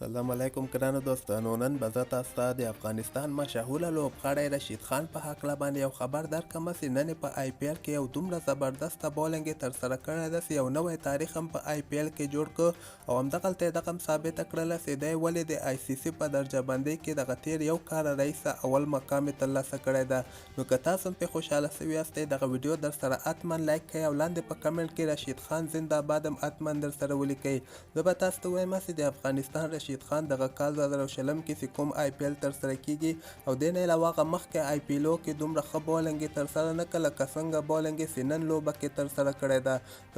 سلام علیکم ګرانو دوستانو. نن به زه تاسو ته د افغانستان مشهوره لوبغاړی رشید خان په هکله باندې یو خبر درکړم چې نن په آی پی ایل کې یو دومره زبردسته بولنګ یې ترسره کړی ده چې یو نوی تاریخ هم په آی پی ایل کې جوړ کړ او همدغلته یې دغه هم ثابته کړله چې دی ولې د آی سی سی په درجه بندۍ کې دغه تیر یو کال رئیسه اول مقام یې ترلاسه کړی ده. نو که تاسو هم پرې خوشحاله سوي یاستئ دغه ویډیو در سره حتما لایک کړئ او لاندې په کمنټ کې رشید خان زنده باد هم حتما در سره ولیکئ. زه به تاسو ته وایم چې د افغانستان رشید خان دغه کال 2020 کې چې کوم آی پی ایل ترسره کیږي او دې نه علاوه هغه مخکې آی پی ایلو کې دومره ښه بولنګ یې ترسره نه کړه لکه څنګه بولنګ یې نن لوبه کې ترسره کړې ده.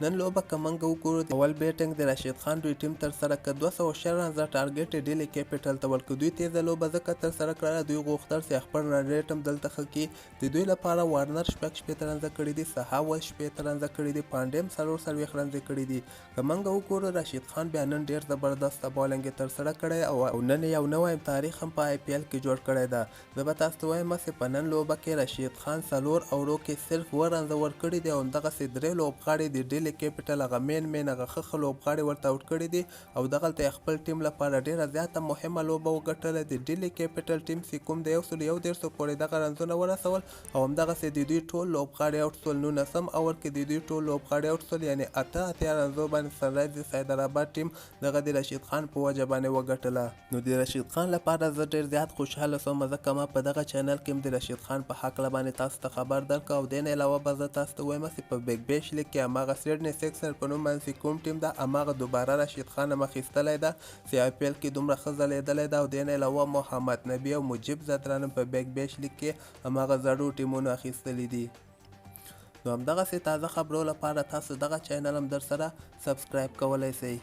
نن لوبه که موږ وګورو د اول بیټنګ د رشید خان دوی ټیم ترسره کړ 206 رنزه ټارګټ یې ډیلي کیپیټل ته ورکړ. دوی تیزه لوبه ځکه ترسره کړله دوی غوښتل چې خپل رن ریټ هم دلته ښه کړي. د دوی لپاره وارنر شپږ رنزه کړي دي، سهاول شپږ رنزه کړي دي، پانډې هم 40 رنزه کړي دي. که موږ وګورو رشید خان بیا نن ډیر زبردسته بولنګ یې ترسره کړی او نن یو نوی تاریخ هم په آی پی ایل کې جوړ کړی ده. زه به تاسو ته وایم چې په نن لوبه کې رشید خان 4 اوورو کې صرف 7 رنزه ورکړي دي او همدغسې 3 لوبغاړي د ډیلي کیپیټل هغه مین هغه ښه لوبغاړي ورته آوټ کړي دي او دغلته یې خپل ټیم لپاره ډیره زیاته مهمه لوبه وګټله. د ډیلي کیپیټل ټیم چې کوم د 131 پورې دغه رنزونه ورسول او همدغسې د دوی ټول لوبغاړي آوټ سول. 19 اوور کې د دوی ټول لوبغاړي آوټ سول، یعنې 8 رنزو باندې سنرایزرز حیدرآباد ټیم دغه د رشید خان په وجه باندې وګټله. نو د رشید خان لپاره زه ډیر زیات خوشحاله سوم ځکه ما په دغه چینل کې هم د رشید خان په هکله باندې تاسو ته خبر درکړ او دې نه علاوه به زه تاسو ته وایم چې په بیګ بیش لیګ کې هماغه سیډني سیکسر په نوم باندې کوم ټیم ده هماغه دوباره رشید خان هم اخیستلی ده چې آی پی ایل کې دومره ښه ځلیدلی ده او دې نه علاوه محمد نبي او مجیب زدران هم په بیګ بیش لیګ کې هماغه زړو ټیمونو اخیستلی دي. نو همدغسې تازه خبرو لپاره تاسو دغه چینل هم در سره سبسکرایب کولی شئ.